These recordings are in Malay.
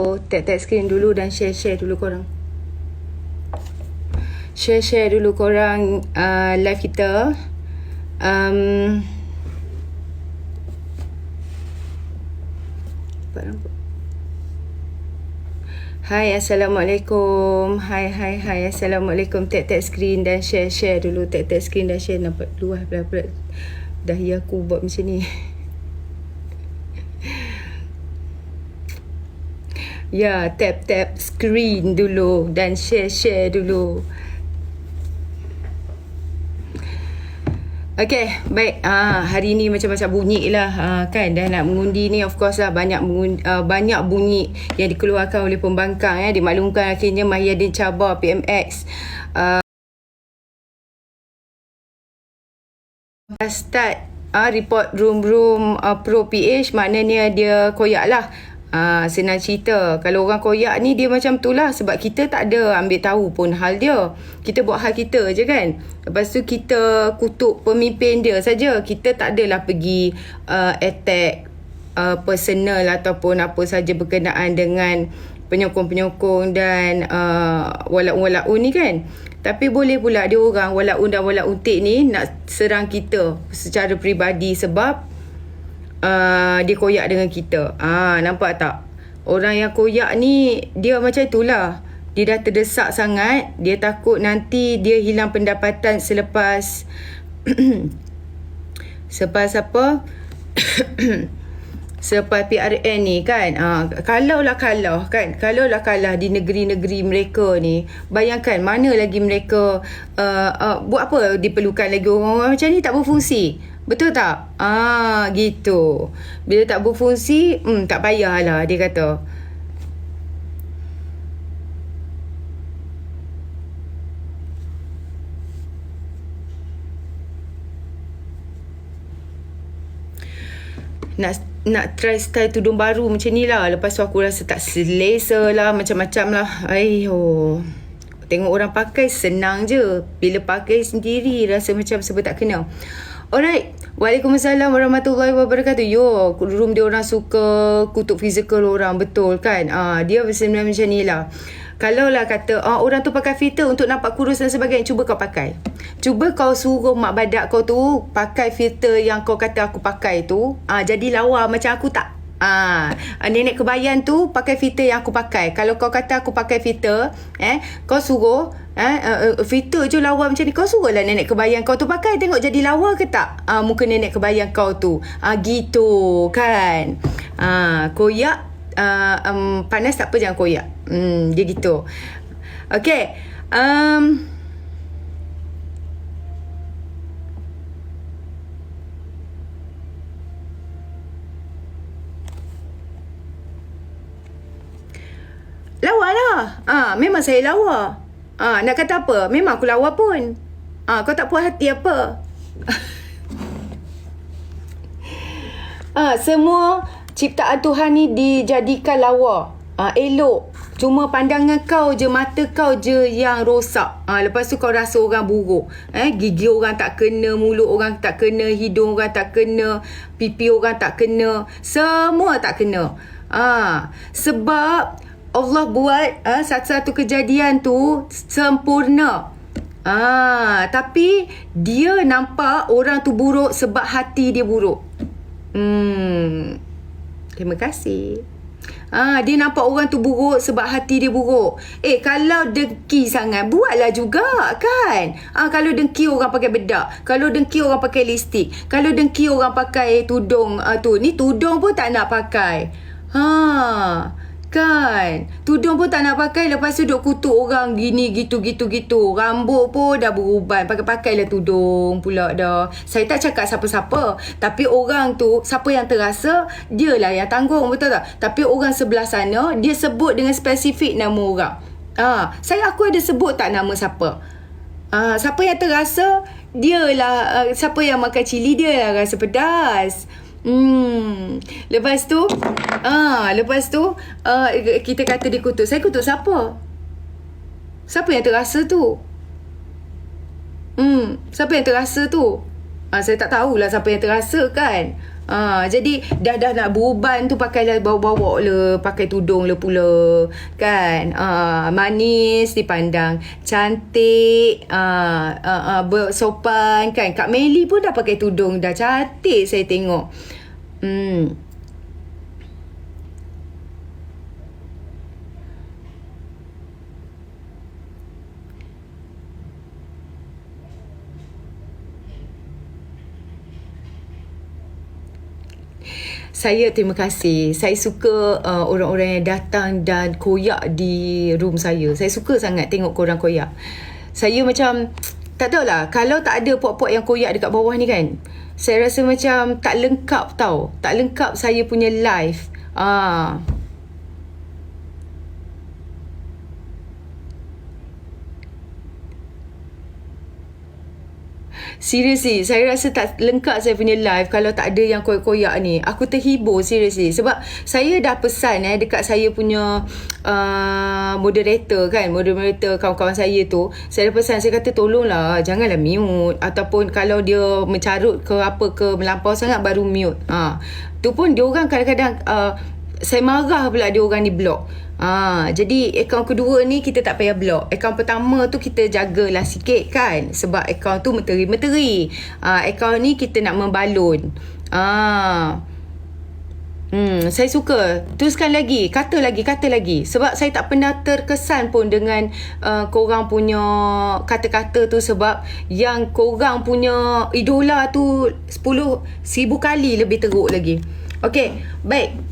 Tap screen dulu dan share dulu korang. Share dulu korang live kita. Hai, Assalamualaikum. Hai, Assalamualaikum. Tap screen dan share dulu. Tap screen dan share. Nampak luas pula dahi aku buat macam ni. Ya, tap screen dulu dan share dulu. Okay, baik. Hari ni macam-macam bunyi lah kan. Dah nak mengundi ni, of course lah banyak bunyi yang dikeluarkan oleh pembangkang. Dimaklumkan akhirnya Mahyadin cabar PMX. Start report room pro PH, maknanya dia koyak lah. Senang cerita, kalau orang koyak ni dia macam tu lah, sebab kita tak ada ambil tahu pun hal dia. Kita buat hal kita je kan. Lepas tu kita kutuk pemimpin dia saja. Kita tak adalah pergi attack personal ataupun apa saja berkenaan dengan penyokong-penyokong dan walaun-walaun ni kan. Tapi boleh pula dia orang walaun dan walautik ni nak serang kita secara peribadi sebab dia koyak dengan kita. Nampak tak? Orang yang koyak ni dia macam itulah. Dia dah terdesak sangat. Dia takut nanti dia hilang pendapatan selepas apa? Selepas PRN ni kan. Kalaulah kalah di negeri-negeri mereka ni, bayangkan mana lagi mereka buat apa diperlukan lagi orang-orang macam ni tak berfungsi. Betul tak? Gitu. Bila tak berfungsi, tak payahlah dia kata. Nak try style tudung baru macam ni lah. Lepas tu aku rasa tak selesa lah, macam-macam lah. Tengok orang pakai senang je. Bila pakai sendiri rasa macam sebab tak kena. Alright. Waalaikumsalam warahmatullahi wabarakatuh. Room dia orang suka kutuk fizikal orang. Betul kan? Dia sebenarnya macam ni lah. Kalau lah kata orang tu pakai filter untuk nampak kurus dan sebagainya, cuba kau pakai. Cuba kau suruh mak badak kau tu pakai filter yang kau kata aku pakai tu. Jadi lawa macam aku tak? Nenek kebayan tu pakai filter yang aku pakai. Kalau kau kata aku pakai filter, kau suruh filter je lawa macam ni, kau suruhlah nenek kebayan kau tu pakai, tengok jadi lawa ke tak muka nenek kebayan kau tu. Gitu kan. Koyak panas tak apa, jangan koyak. Dia gitu. Okay. Lawa lah. Memang saya lawa. Nak kata apa? Memang aku lawa pun. Kau tak puas hati apa? Semua ciptaan Tuhan ni dijadikan lawa. Elok. Cuma pandangan kau je, mata kau je yang rosak. Lepas tu kau rasa orang buruk. Gigi orang tak kena, mulut orang tak kena, hidung orang tak kena, pipi orang tak kena. Semua tak kena. Sebab Allah buat satu-satu kejadian tu sempurna. Tapi dia nampak orang tu buruk sebab hati dia buruk. Terima kasih. Dia nampak orang tu buruk sebab hati dia buruk. Kalau dengki sangat, buatlah juga kan. Kalau dengki orang pakai bedak, kalau dengki orang pakai lipstick, kalau dengki orang pakai tudung ni tudung pun tak nak pakai. Kan, tudung pun tak nak pakai, lepas tu duk kutuk orang gini gitu. Rambut pun dah beruban, pakailah tudung pula dah. Saya tak cakap siapa-siapa, tapi orang tu siapa yang terasa, dia lah yang tanggung, betul tak? Tapi orang sebelah sana dia sebut dengan spesifik nama orang. Aku ada sebut tak nama siapa. Siapa yang terasa, dia lah. Siapa yang makan cili, dia lah rasa pedas. Lepas tu kita kata dia kutuk. Saya kutuk siapa? Siapa yang terasa tu? Siapa yang terasa tu? Saya tak tahulah siapa yang terasa kan. Jadi dah nak beruban tu pakailah bawa-bawa le, pakai tudung le pula kan. Manis dipandang, cantik, bersopan kan. Kak Meli pun dah pakai tudung, dah cantik saya tengok. Saya terima kasih. Saya suka orang-orang yang datang dan koyak di room saya. Saya suka sangat tengok korang koyak. Saya macam tak tahulah, kalau tak ada puak-puak yang koyak dekat bawah ni kan, saya rasa macam tak lengkap tau. Tak lengkap saya punya live. Seriously, saya rasa tak lengkap saya punya live kalau tak ada yang koyak-koyak ni. Aku terhibur seriously. Sebab saya dah pesan dekat saya punya moderator kan. Moderator kawan-kawan saya tu. Saya dah pesan, saya kata tolonglah janganlah mute. Ataupun kalau dia mencarut ke apa ke melampau sangat baru mute. Tu pun dia orang kadang-kadang saya marah pula dia orang ni block. Jadi akaun kedua ni kita tak payah block. Akaun pertama tu kita jagalah sikit kan, sebab akaun tu menteri-menteri. Akaun ni kita nak membalun. Saya suka. Teruskan lagi, kata lagi. Sebab saya tak pernah terkesan pun dengan korang punya kata-kata tu, sebab yang korang punya idola tu 10,000 kali lebih teruk lagi. Okey, baik.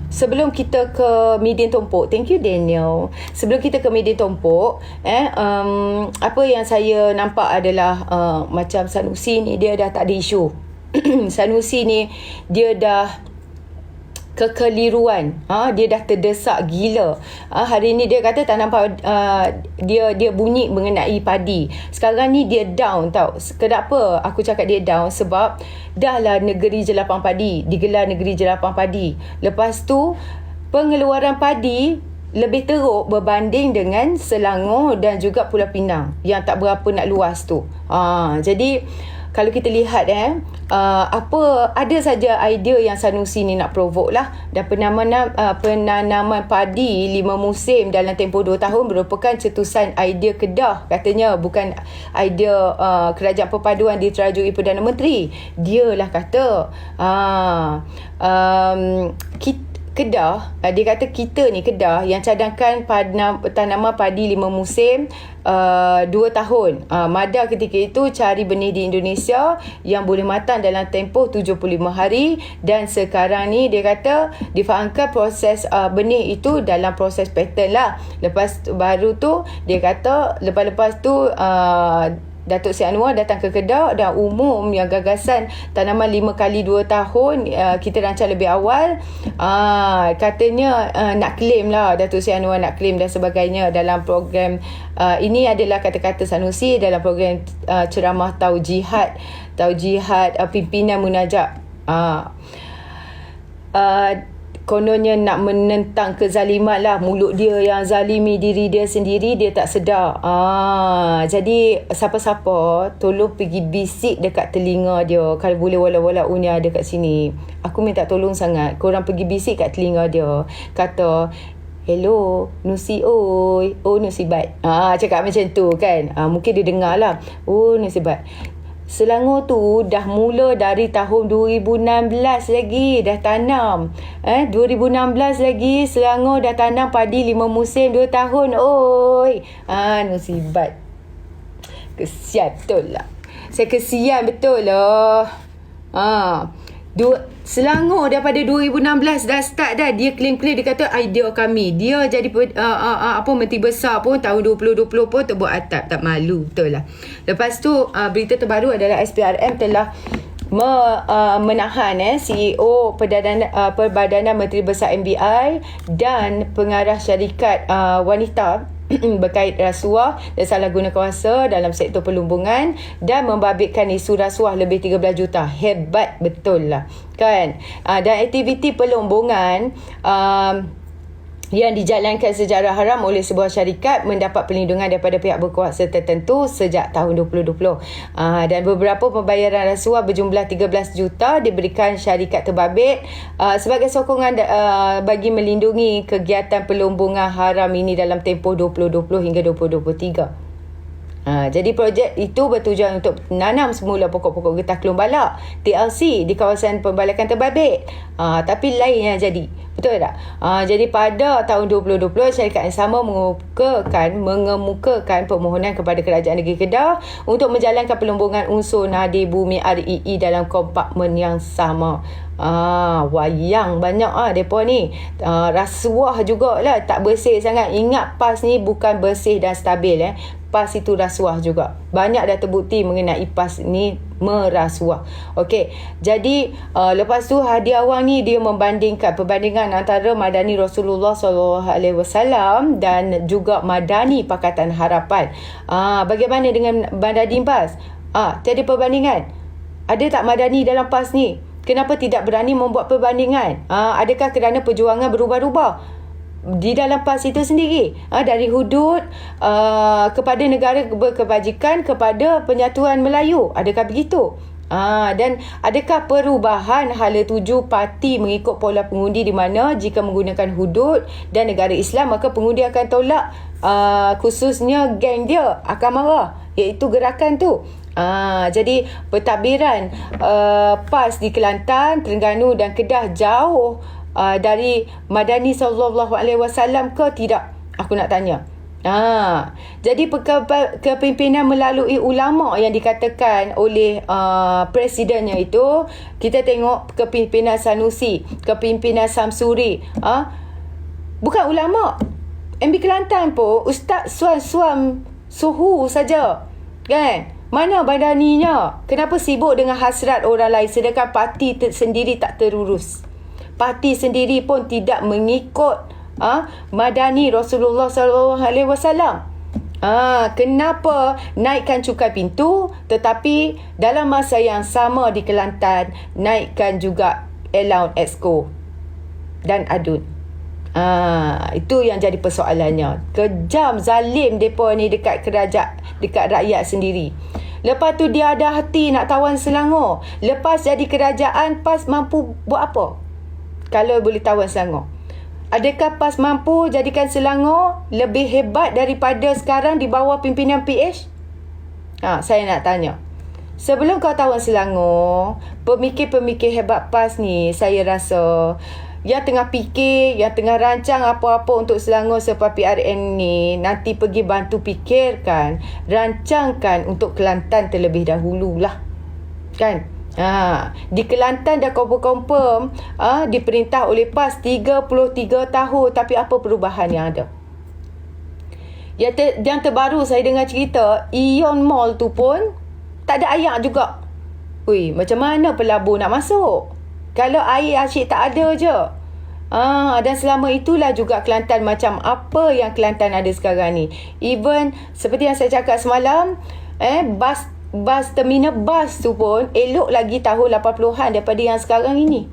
Sebelum kita ke Median Tompok, thank you Daniel. Sebelum kita ke Median Tompok, apa yang saya nampak adalah macam Sanusi ni dia dah tak ada isu. Sanusi ni dia dah kekeliruan. Dia dah terdesak gila. Hari ni dia kata tak nampak dia bunyi mengenai padi. Sekarang ni dia down tau. Kenapa aku cakap dia down? Sebab dah lah negeri jelapang padi, digelar negeri jelapang padi. Lepas tu pengeluaran padi lebih teruk berbanding dengan Selangor dan juga Pulau Pinang yang tak berapa nak luas tu. Jadi kalau kita lihat apa ada saja idea yang Sanusi ni nak provoke lah. Dan penanaman padi 5 musim dalam tempoh 2 tahun merupakan cetusan idea Kedah, katanya, bukan idea Kerajaan Perpaduan diterajui Perdana Menteri. Dia lah kata Kedah, dia kata kita ni Kedah yang cadangkan tanaman padi 5 musim 2 tahun. Mada ketika itu cari benih di Indonesia yang boleh matang dalam tempoh 75 hari, dan sekarang ni dia kata difahamkan proses benih itu dalam proses pattern lah. Lepas baru tu dia kata lepas tu Datuk Seri Anwar datang ke Kedah dan umum yang gagasan tanaman 5 kali 2 tahun kita rancang lebih awal. Katanya nak claim lah, Datuk Seri Anwar nak claim dan sebagainya dalam program ini adalah kata-kata Sanusi dalam program ceramah Taujihat pimpinan munajat. Kononnya nak menentang kezaliman lah. Mulut dia yang zalimi diri dia sendiri, dia tak sedar. Jadi siapa-siapa tolong pergi bisik dekat telinga dia. Kalau boleh wala-wala unya ada kat sini, aku minta tolong sangat. Korang pergi bisik kat telinga dia. Kata, hello Nusi, oi. Oh Nusi Bat. Cakap macam tu kan. Mungkin dia dengar lah. Oh Nusi Bat, Selangor tu dah mula dari tahun 2016 lagi dah tanam. 2016 lagi Selangor dah tanam padi 5 musim 2 tahun. Oi. Nusibat. Kesian betul lah. Saya kesian betul lah. Selangor daripada 2016 dah start dah. Dia claim-claim, dia kata idea kami. Dia jadi menteri besar pun tahun 2020 pun terbuat atap. Tak malu betul lah. Lepas tu berita terbaru adalah SPRM telah menahan CEO Perbadanan Menteri Besar MBI dan pengarah syarikat wanita berkait rasuah dan salah guna kuasa dalam sektor perlumbungan dan membabitkan isu rasuah lebih 13 juta. Hebat betul lah kan. Dan aktiviti perlumbungan yang dijalankan secara haram oleh sebuah syarikat mendapat perlindungan daripada pihak berkuasa tertentu sejak tahun 2020. Dan beberapa pembayaran rasuah berjumlah 13 juta diberikan syarikat terbabit sebagai sokongan bagi melindungi kegiatan pelombongan haram ini dalam tempoh 2020 hingga 2023. Jadi projek itu bertujuan untuk menanam semula pokok-pokok getah kelung balak TLC di kawasan pembalakan terbabit. Tapi lain yang jadi. Betul tak? Jadi pada tahun 2020 syarikat yang sama mengemukakan permohonan kepada Kerajaan Negeri Kedah untuk menjalankan pelombongan unsur Nadir Bumi REE dalam kompartmen yang sama. Wayang banyak depa ni. Rasuah jugalah, tak bersih sangat. Ingat PAS ni bukan bersih dan stabil PAS itu rasuah juga. Banyak dah terbukti mengenai PAS ni merasuah. Okey. Jadi lepas tu Hadi Awang ni dia perbandingan antara Madani Rasulullah SAW dan juga Madani Pakatan Harapan. Bagaimana dengan Madani PAS? Tiada perbandingan. Ada tak Madani dalam PAS ni? Kenapa tidak berani membuat perbandingan? Adakah kerana perjuangan berubah-ubah di dalam PAS itu sendiri, dari hudud kepada negara berkebajikan kepada penyatuan Melayu? Adakah begitu? Dan adakah perubahan hala tuju parti mengikut pola pengundi di mana jika menggunakan hudud dan negara Islam maka pengundi akan tolak, khususnya geng dia akan marah, iaitu gerakan tu. Jadi pentadbiran PAS di Kelantan, Terengganu dan Kedah jauh dari Madani sallallahu alaihi wasallam ke tidak? Aku nak tanya. Jadi kepimpinan melalui ulama yang dikatakan oleh presidennya itu, kita tengok kepimpinan Sanusi, kepimpinan Samsuri, bukan ulama. MB Kelantan pun Ustaz Suam Suhu saja, kan? Mana Madaninya? Kenapa sibuk dengan hasrat orang lain sedangkan parti sendiri tak terurus? Parti sendiri pun tidak mengikut Madani Rasulullah SAW. Kenapa naikkan cukai pintu tetapi dalam masa yang sama di Kelantan naikkan juga allowance exco dan adun? Itu yang jadi persoalannya. Kejam, zalim mereka ni dekat rakyat sendiri. Lepas tu dia ada hati nak tawan Selangor. Lepas jadi kerajaan, PAS mampu buat apa kalau boleh tawan Selangor? Adakah PAS mampu jadikan Selangor lebih hebat daripada sekarang di bawah pimpinan PH? Saya nak tanya. Sebelum kau tawan Selangor, pemikir-pemikir hebat PAS ni, saya rasa yang tengah fikir, yang tengah rancang apa-apa untuk Selangor selepas PRN ni, nanti pergi bantu fikirkan, rancangkan untuk Kelantan terlebih dahululah, kan? Di Kelantan dah confirm diperintah oleh PAS 33 tahun, tapi apa perubahan yang ada? Yang terbaru saya dengar cerita, Ion Mall tu pun tak ada air juga. Macam mana pelabur nak masuk kalau air asyik tak ada je? Dan selama itulah juga Kelantan macam apa yang Kelantan ada sekarang ni. Even seperti yang saya cakap semalam, bas terminal bas tu pun elok lagi tahun 80-an daripada yang sekarang ini.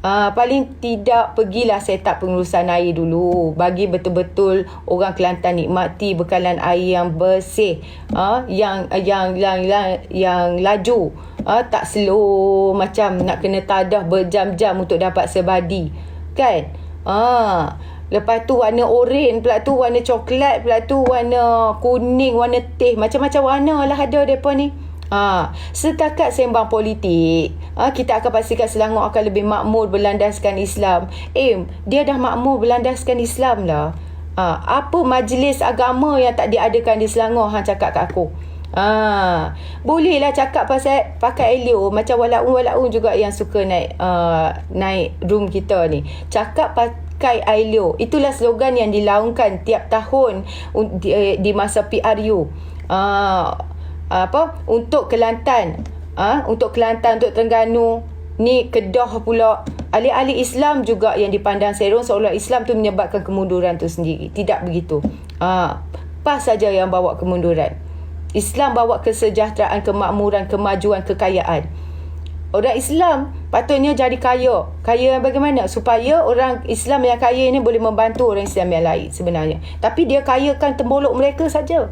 Paling tidak pergilah set up pengurusan air dulu, bagi betul-betul orang Kelantan nikmati bekalan air yang bersih, yang laju, tak slow macam nak kena tadah berjam-jam untuk dapat sebadi, kan? Lepas tu warna oren pula tu, warna coklat pula tu, warna kuning, warna teh, macam-macam warna lah ada mereka ni. Setakat sembang politik, kita akan pastikan Selangor akan lebih makmur berlandaskan Islam. Dia dah makmur berlandaskan Islam lah. Apa majlis agama yang tak diadakan di Selangor? Cakap kat aku. Bolehlah cakap pasal pakai Elio, macam walaun juga yang suka naik room kita ni. Cakap pakai Elio. Itulah slogan yang dilaungkan tiap tahun di masa PRU. Untuk Kelantan, untuk Terengganu ni, Kedah pula, ahli-ahli Islam juga yang dipandang serong seolah Islam tu menyebabkan kemunduran tu sendiri. Tidak begitu. PAS saja yang bawa kemunduran. Islam bawa kesejahteraan, kemakmuran, kemajuan, kekayaan. Orang Islam patutnya jadi kaya. Kaya bagaimana? Supaya orang Islam yang kaya ini boleh membantu orang Islam yang lain sebenarnya. Tapi dia kayakan tembolok mereka saja.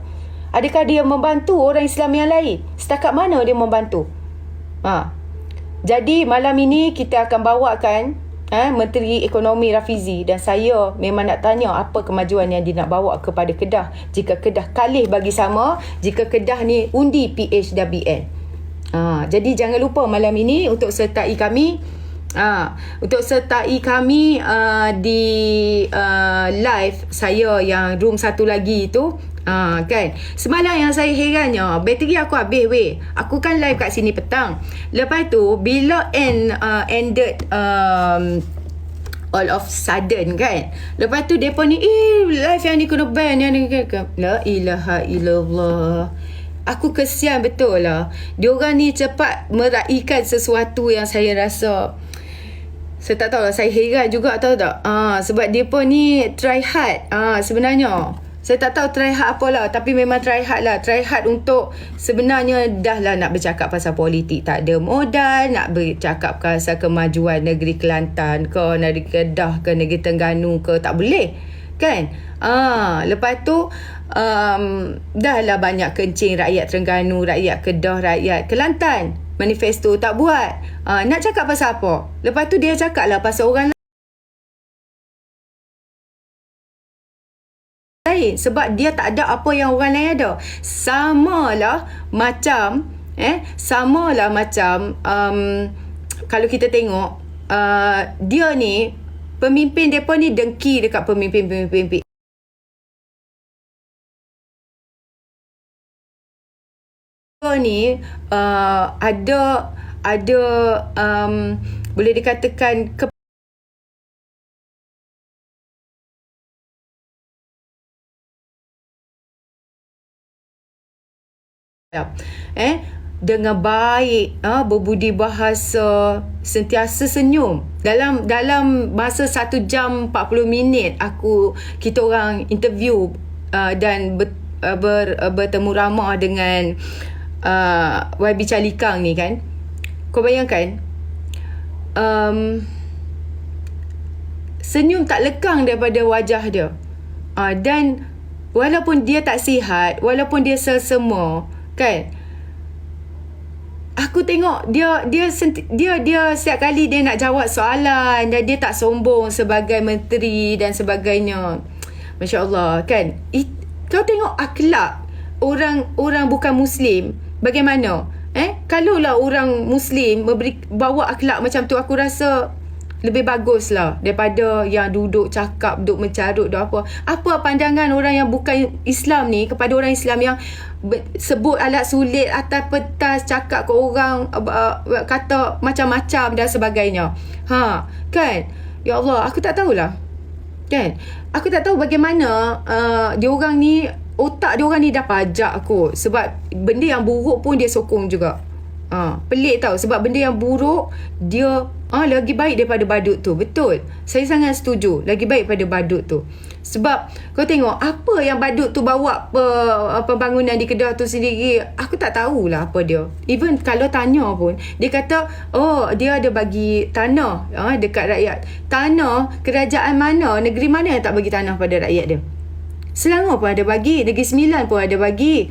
Adakah dia membantu orang Islam yang lain? Setakat mana dia membantu? Jadi malam ini kita akan bawakan Menteri Ekonomi Rafizi, dan saya memang nak tanya apa kemajuan yang dia nak bawa kepada Kedah jika Kedah kalih bagi sama, jika Kedah ni undi PH dan BN. Jadi jangan lupa malam ini untuk sertai kami. Untuk sertai kami di live saya yang room satu lagi tu. Kan semalam yang saya herannya, bateri aku habis weh. Aku kan live kat sini petang. Lepas tu bila ended all of sudden kan, lepas tu depa ni live yang ni kena ban, yang ni la ilaha illallah. Aku kesian betul lah. Diorang ni cepat meraihkan sesuatu yang saya rasa, saya tak tahu lah, saya heran juga, tahu tak? Sebab mereka ni try hard. Sebenarnya saya tak tahu try hard apalah, tapi memang try hard lah. Try hard untuk sebenarnya dah lah nak bercakap pasal politik. Tak ada modal. Nak bercakap pasal kemajuan negeri Kelantan ke, negeri Kedah ke, negeri Terengganu ke. Tak boleh. Kan? Lepas tu dah lah banyak kencing rakyat Terengganu, rakyat Kedah, rakyat Kelantan. Manifesto tak buat. Nak cakap pasal apa? Lepas tu dia cakap lah pasal orang lain, sebab dia tak ada apa yang orang lain ada. Samalah macam kalau kita tengok dia ni, pemimpin depa ni dengki dekat pemimpin-pemimpin ni ada boleh dikatakan dengan baik, berbudi bahasa, sentiasa senyum. Dalam masa 1 jam 40 minit kita orang interview dan bertemu ramah dengan YB Calikang ni kan. Kau bayangkan, senyum tak lekang daripada wajah dia. Dan walaupun dia tak sihat, walaupun dia selsema kan, aku tengok dia setiap kali dia nak jawab soalan, dan dia tak sombong sebagai menteri dan sebagainya. Masya Allah kan. Kau tengok akhlak orang bukan Muslim bagaimana. Kalaulah orang Muslim bawa akhlak macam tu, aku rasa lebih bagus lah daripada yang duduk cakap, duduk mencarut, duduk apa pandangan orang yang bukan Islam ni kepada orang Islam yang sebut alat sulit atas petas, cakap ke orang, kata macam-macam dan sebagainya. Kan? Ya Allah, aku tak tahulah. Kan? Aku tak tahu bagaimana diorang ni, otak diorang ni dah pajak kot. Sebab benda yang buruk pun dia sokong juga. Pelik tau. Sebab benda yang buruk dia lagi baik daripada badut tu. Betul. Saya sangat setuju. Lagi baik daripada badut tu. Sebab kau tengok apa yang badut tu bawa pembangunan di Kedah tu sendiri, aku tak tahulah apa dia. Even kalau tanya pun, dia kata dia ada bagi tanah dekat rakyat. Tanah kerajaan mana, negeri mana yang tak bagi tanah pada rakyat dia? Selangor pun ada bagi, Negeri Sembilan pun ada bagi.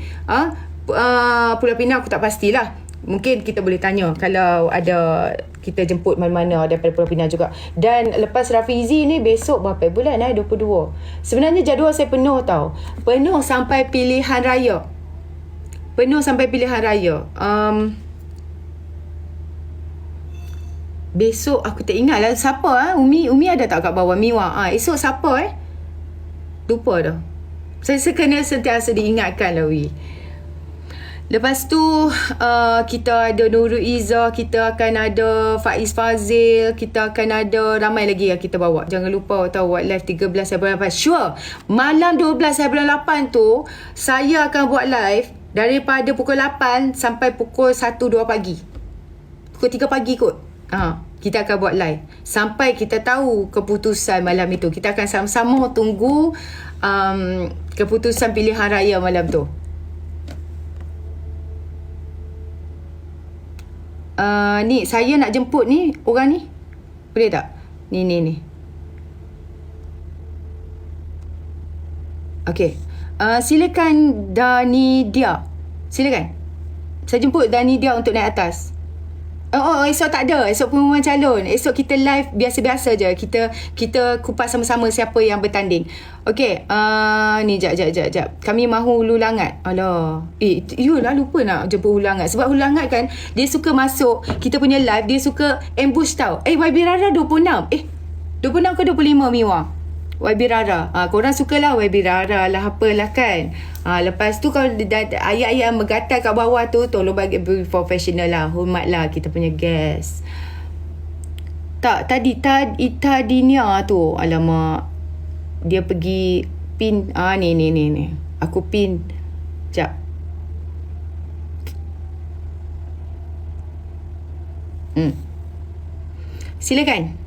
Pulau Pinang aku tak pastilah. Mungkin kita boleh tanya kalau ada, kita jemput mana-mana daripada Pulau Pinang juga. Dan lepas Rafizi ni besok berapa bulan 22. Sebenarnya jadual saya penuh tau. Penuh sampai pilihan raya. Besok aku tak ingat lah siapa. Umi ada tak kat bawah Miwa? Esok siapa lupa dah. Saya kena sentiasa diingatkan lah Lepas tu kita ada Nurul Izzah, kita akan ada Faiz Fazil, kita akan ada ramai lagi yang kita bawa. Jangan lupa tahu buat live 13 bulan 8. Sure, malam 12 bulan 8 tu saya akan buat live daripada pukul 8 sampai pukul 1-2 pagi. Pukul 3 pagi kot. Kita akan buat live sampai kita tahu keputusan malam itu. Kita akan sama-sama tunggu keputusan pilihan raya malam tu. Ni saya nak jemput ni orang ni. Boleh tak? Ni. Okey. Silakan Danidia. Silakan. Saya jemput Danidia untuk naik atas. Esok tak ada. Esok pengumuman calon. Esok kita live biasa-biasa je. Kita kupas sama-sama siapa yang bertanding. Okey, ni jap. Kami mahu Hulu Langat. Alah. Yulah lupa nak jemput Hulu Langat. Sebab Hulu Langat kan, dia suka masuk kita punya live, dia suka ambush tau. YB Rara 26. 26 ke 25 Miwa? YB Rara. Korang sukalah YB Rara lah, apalah kan. Lepas tu kalau ayat-ayat menggatal kat bawah tu, tolong bagi profesional lah. Hormatlah kita punya guest. Tak, Tadinia tu. Alamak. Dia pergi pin. Ni. Aku pin. Sekejap. Silakan.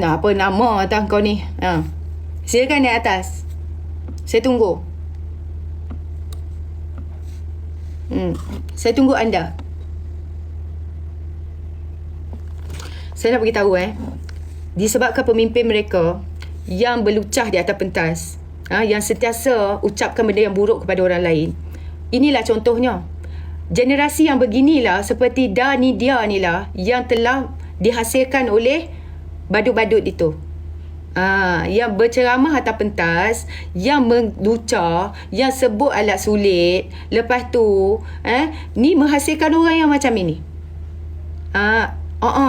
Apa nama atas kau ni? Silakan naik atas. Saya tunggu. Saya tunggu anda. Saya nak beritahu disebabkan pemimpin mereka yang berlucah di atas pentas, yang sentiasa ucapkan benda yang buruk kepada orang lain. Inilah contohnya. Generasi yang beginilah, seperti Danidia ni lah, yang telah dihasilkan oleh badut-badut itu. Yang berceramah atas pentas, yang melucah, yang sebut alat sulit. Lepas tu ni menghasilkan orang yang macam ini.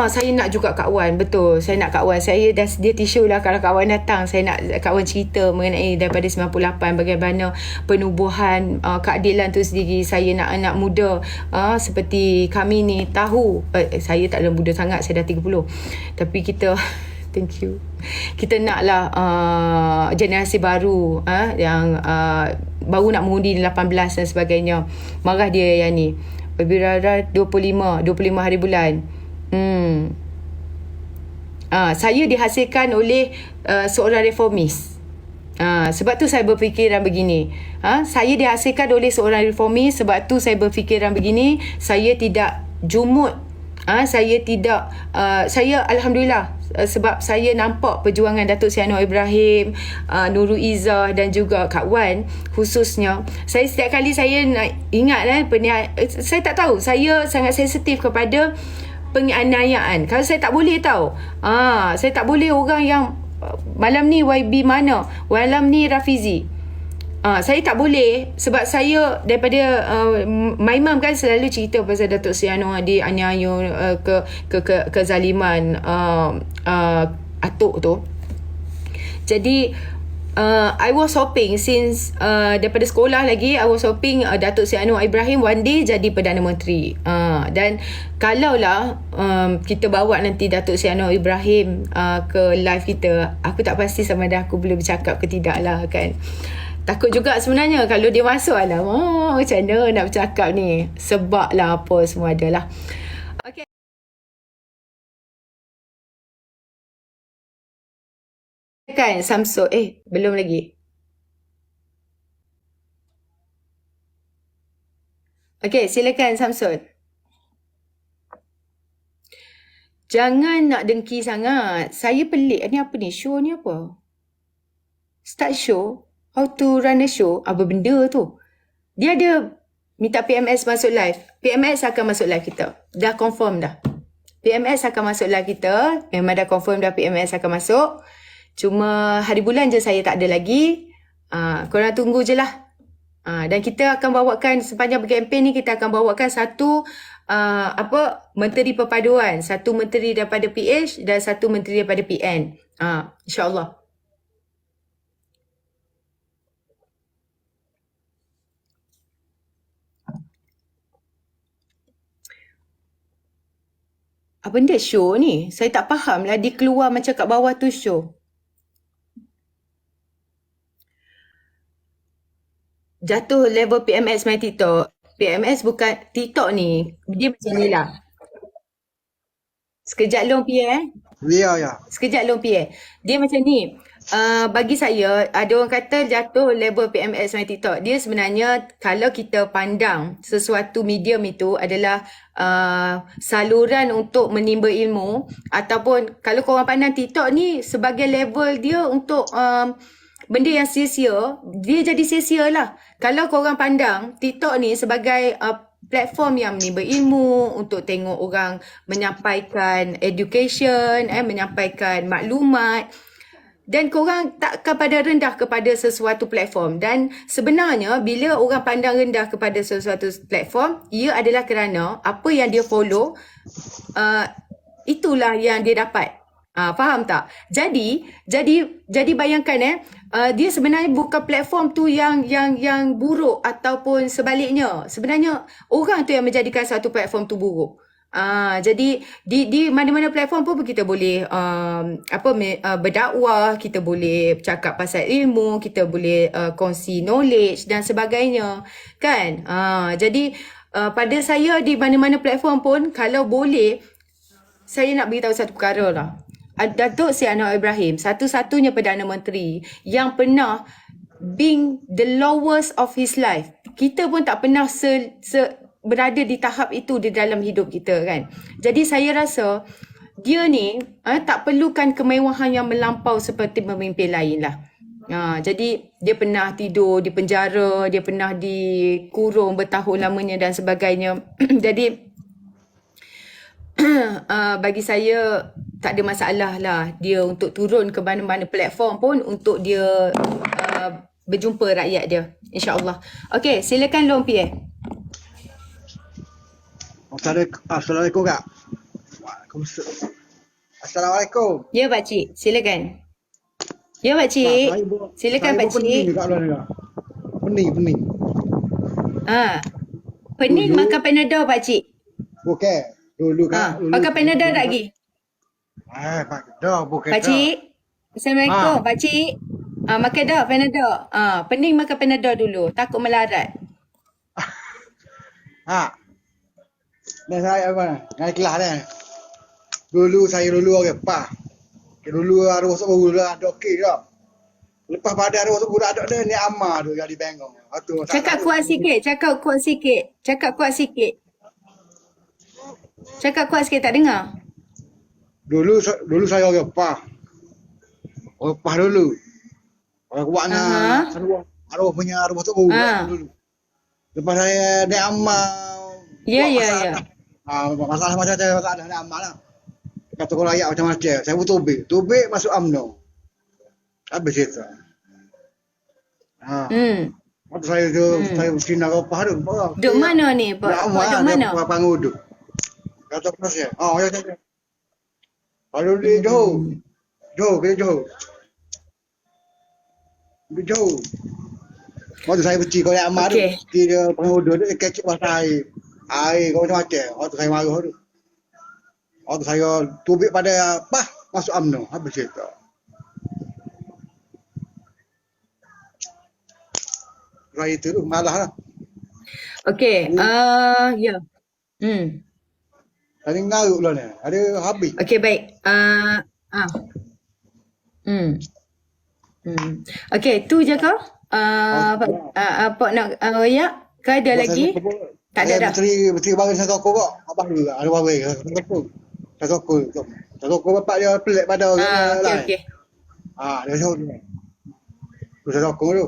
Saya nak juga Kak Wan. Betul, saya nak Kak Wan. Saya dah sedia tisu lah kalau Kak Wan datang. Saya nak Kak Wan cerita mengenai daripada 98 bagaimana penubuhan keadilan tu sendiri. Saya nak anak muda seperti kami ni tahu. Saya tak ada muda sangat, saya dah 30. Tapi kita thank you. Kita naklah generasi baru yang baru nak mengundi 18 dan sebagainya. Marah dia yang ni. Berbirara 25 hari bulan. Saya dihasilkan oleh seorang reformis. Sebab tu saya berfikiran begini. Saya dihasilkan oleh seorang reformis. Sebab tu saya berfikiran begini. Saya tidak jumut. Saya tidak saya Alhamdulillah, sebab saya nampak perjuangan Datuk Seri Anwar Ibrahim, Nurul Izzah dan juga Kak Wan khususnya. Saya setiap kali saya nak ingat saya tak tahu, saya sangat sensitif kepada penganiayaan. Kalau saya tak boleh tahu. Saya tak boleh orang yang malam ni YB mana, malam ni Rafizi. Saya tak boleh sebab saya daripada my mum kan selalu cerita pasal Datuk Seri Anwar dianiaya kezaliman atuk tu. Jadi I was hoping since daripada sekolah lagi, I was hoping Datuk Seri Anwar Ibrahim one day jadi Perdana Menteri. Dan kalaulah kita bawa nanti Datuk Seri Anwar Ibrahim ke live kita, aku tak pasti sama ada aku boleh bercakap ke tidak lah kan. Takut juga sebenarnya kalau dia masuk, macam mana nak bercakap ni. Sebab lah apa semua adalah. Okay. Kan Samsud. Belum lagi. Okay, silakan Samsud. Jangan nak dengki sangat. Saya pelik. Ni apa ni? Show ni apa? Start show? How to run a show? Apa benda tu? Dia ada minta PMS masuk live. PMS akan masuk live kita. Dah confirm dah. PMS akan masuk live kita. Memang dah confirm dah PMS akan masuk. Cuma hari bulan je saya tak ada lagi. Korang tunggu je lah. Dan kita akan bawakan sepanjang berkempen ni, kita akan bawakan satu menteri perpaduan. Satu menteri daripada PH dan satu menteri daripada PN. InsyaAllah. Apa benda show ni? Saya tak faham lah. Dia keluar macam kat bawah tu show. Jatuh level PMS main TikTok. PMS bukan TikTok ni. Dia macam ni lah. Sekejap long Pierre. Ya. Sekejap long Pierre. Dia macam ni. Bagi saya, ada orang kata jatuh label PMS main TikTok. Dia sebenarnya kalau kita pandang sesuatu medium itu adalah saluran untuk menimba ilmu, ataupun kalau korang pandang TikTok ni sebagai level dia untuk benda yang sia-sia, dia jadi sia-sia lah. Kalau korang pandang TikTok ni sebagai platform yang menimba ilmu, untuk tengok orang menyampaikan education, menyampaikan maklumat, dan korang takkan pada rendah kepada sesuatu platform. Dan sebenarnya bila orang pandang rendah kepada sesuatu platform, ia adalah kerana apa yang dia follow, itulah yang dia dapat. Faham tak? Jadi bayangkan dia sebenarnya bukan platform tu yang buruk ataupun sebaliknya. Sebenarnya orang tu yang menjadikan satu platform tu buruk. Jadi di mana-mana platform pun kita boleh berdakwah, kita boleh cakap pasal ilmu, kita boleh kongsi knowledge dan sebagainya, kan? Jadi pada saya di mana-mana platform pun, kalau boleh, saya nak beritahu satu perkara lah. Datuk Seri Anwar Ibrahim, satu-satunya Perdana Menteri yang pernah being the lowest of his life. Kita pun tak pernah berada di tahap itu di dalam hidup kita, kan. Jadi saya rasa dia ni tak perlukan kemewahan yang melampau seperti pemimpin lain lah. Jadi dia pernah tidur di penjara, dia pernah dikurung bertahun lamanya dan sebagainya. Jadi bagi saya tak ada masalah lah dia untuk turun ke mana-mana platform pun untuk dia berjumpa rakyat dia, insya-Allah. Okey, silakan Long Pierre. Assalamualaikum Kak. Waalaikumsalam. Assalamualaikum. Ya pakcik, silakan. Ya pakcik, silakan pakcik. Pening kat luar ni Kak. Pening. Pening makan Panadol pakcik. Okey. Dulu Kak. Makan Panadol tak lagi? Pak dah bukan. Pakcik. Assalamualaikum pakcik. Makan dah Panadol. Pening makan Panadol dulu, takut melarat. Dan saya apa? Naik kelas dah. Dulu orang Pah. Dulu arwah sok baru lah ada okey dah. Lepas pada arwah sok budak ada ni Amma tu yang di Bengong. Cakap kuat sikit, cakap kuat sikit, tak dengar. Dulu saya orang Pah. Orang Pah dulu. Orang kuatnya arwah punya arwah sok baru dulu. Lepas saya ni Amma. Ya. Masalah macam ada ni Amma lah. Kata kalau ayat macam-macam. Saya pun tubik masuk UMNO. Habis itu. Waktu saya bersinar apa tu. Duk mana ni, Pak? Duk mana? Pak Panguduk. Kata apa saya? Ya. Kalau di Johor. Kita Johor. Waktu saya berci kau yang amat tu. Dia Panguduk tu kecik pasal air kau macam-macam. Waktu saya marah tu. Waktu saya tubik pada masuk UMNO. Habis itu. Raya itu tu malah lah. Okey, ya. Tadi ngaruk lah ni. Ada habis. Okey, baik. Okey, tu je kau? Apa nak royak? Ke ada lagi? Tak ada dah. Menteri baru saya toko kok. Apa dulu? Ada baru. Saya toko bapak dia pelik pada orang lain. Okey. Dia suruh. Saya toko tu.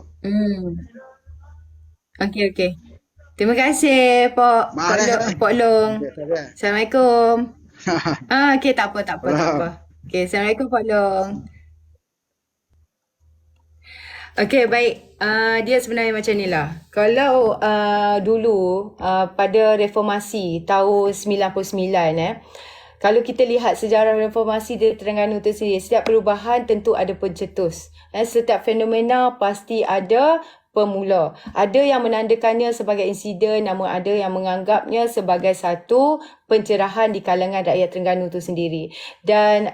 Okey. Terima kasih Pak Long. Assalamualaikum. Okey, tak apa. Okey, Assalamualaikum Pak Long. Okey, baik. Dia sebenarnya macam ni lah. Kalau dulu pada reformasi tahun 99 kalau kita lihat sejarah reformasi di Terengganu itu sendiri, setiap perubahan tentu ada pencetus. Setiap fenomena pasti ada pemula. Ada yang menandakannya sebagai insiden, namun ada yang menganggapnya sebagai satu pencerahan di kalangan rakyat Terengganu itu sendiri. Dan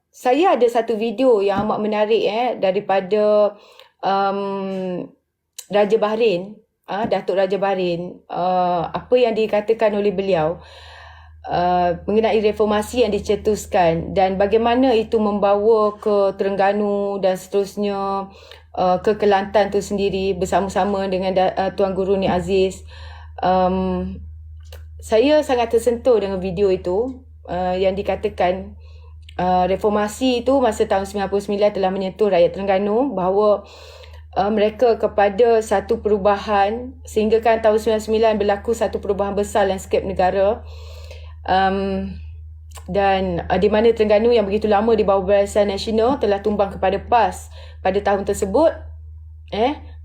saya ada satu video yang amat menarik daripada Raja Bahrain, Datuk Raja Bahrain, apa yang dikatakan oleh beliau. mengenai reformasi yang dicetuskan dan bagaimana itu membawa ke Terengganu dan seterusnya, ke Kelantan tu sendiri bersama-sama dengan Tuan Guru Ni Aziz. Saya sangat tersentuh dengan video itu, yang dikatakan reformasi itu masa tahun 99 telah menyentuh rakyat Terengganu, bahawa mereka kepada satu perubahan, sehingga kan tahun 99 berlaku satu perubahan besar lanskap negara. Dan di mana Terengganu yang begitu lama di bawah Barisan Nasional telah tumbang kepada PAS pada tahun tersebut.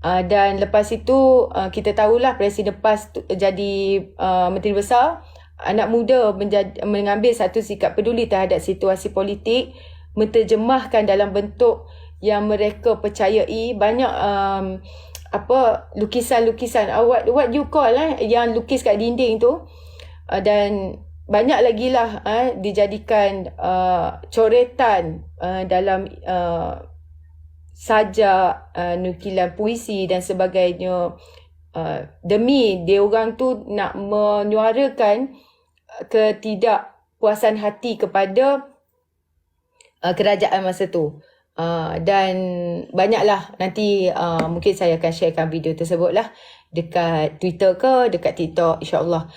Dan lepas itu kita tahulah Presiden PAS jadi Menteri Besar. Anak muda mengambil satu sikap peduli terhadap situasi politik, menterjemahkan dalam bentuk yang mereka percayai. Banyak lukisan-lukisan, what you call yang lukis kat dinding tu, dan banyak lagi lah dijadikan coretan dalam sajak, nukilan puisi dan sebagainya, demi diorang tu nak menyuarakan ketidakpuasan hati kepada kerajaan masa tu. Dan banyaklah nanti mungkin saya akan sharekan video tersebut lah dekat Twitter ke dekat TikTok, insyaAllah.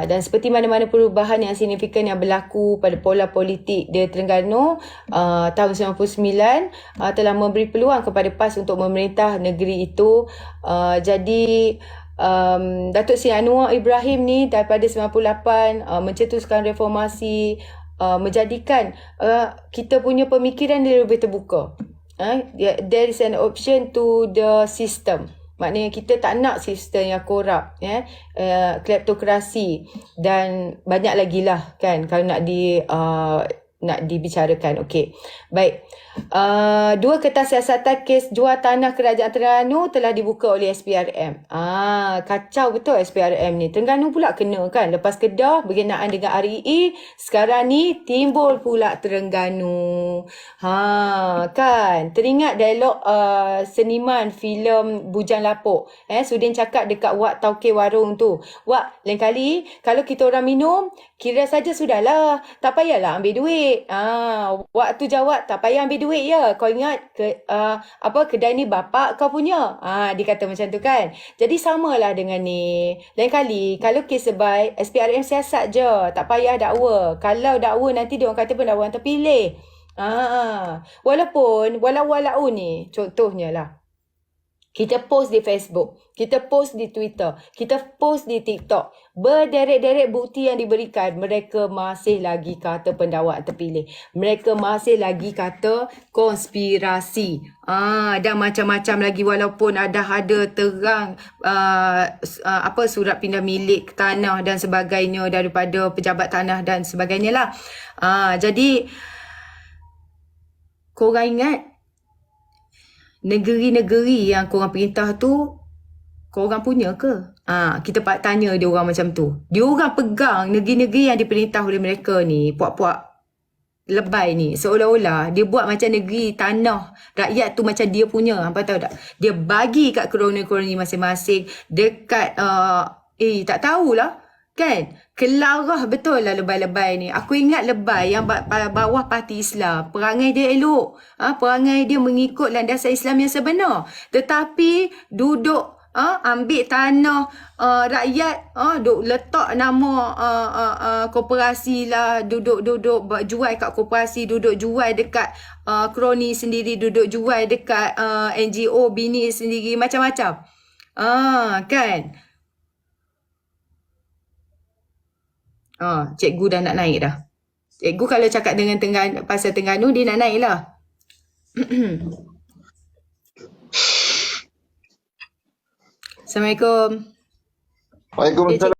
Dan seperti mana-mana perubahan yang signifikan yang berlaku pada pola politik di Terengganu tahun 99 telah memberi peluang kepada PAS untuk memerintah negeri itu. Jadi Datuk Seri Anwar Ibrahim ni daripada 98 mencetuskan reformasi, menjadikan kita punya pemikiran dia lebih terbuka. There is an option to the system. Maknanya kita tak nak sistem yang korup, kleptokrasi dan banyak lagi lah kan kalau nak dibicarakan. Okey. Baik. Dua kertas siasatan kes jual tanah kerajaan Terengganu telah dibuka oleh SPRM. Kacau betul SPRM ni. Terengganu pula kena kan. Lepas Kedah berkenaan dengan REE, sekarang ni timbul pula Terengganu. Kan. Teringat dialog seniman filem Bujang Lapuk. Sudin cakap dekat Wak Tauke Warung tu. Wak, lain kali kalau kita orang minum, kira saja sudahlah. Tak payahlah ambil duit. Wak tu jawab, tak payah ambil duit ya. Kau ingat kedai ni bapak kau punya. Dia kata macam tu kan. Jadi samalah dengan ni. Lain kali kalau kes sebai, SPRM siasat je. Tak payah dakwa. Kalau dakwa nanti dia orang kata pendakwaan terpilih. Walau ni contohnya lah. Kita post di Facebook, kita post di Twitter, kita post di TikTok. Berderet-deret bukti yang diberikan, mereka masih lagi kata pendakwaan terpilih. Mereka masih lagi kata konspirasi. Dan macam-macam lagi, walaupun ada terang surat pindah milik tanah dan sebagainya daripada pejabat tanah dan sebagainya lah. Jadi korang ingat negeri-negeri yang korang perintah tu korang punya ke? Kita tanya dia orang macam tu. Dia orang pegang negeri-negeri yang diperintah oleh mereka ni, puak-puak lebay ni. Seolah-olah dia buat macam negeri tanah rakyat tu macam dia punya. Hampa tahu tak? Dia bagi kat koloni-koloni masing-masing dekat tak tahulah. Kan? Kelarah betul lah lebay-lebay ni. Aku ingat lebay yang bawah parti Islam. Perangai dia elok. Perangai dia mengikut landasan Islam yang sebenar. Tetapi duduk ambil tanah rakyat, duk letak nama koperasi lah, duduk jual kat koperasi, duduk jual dekat kroni sendiri, duduk jual dekat NGO bini sendiri, macam-macam. Kan? Cikgu dah nak naik dah. Cikgu kalau cakap dengan pasal Terengganu, dia nak naik lah. Assalamualaikum. Waalaikumsalam.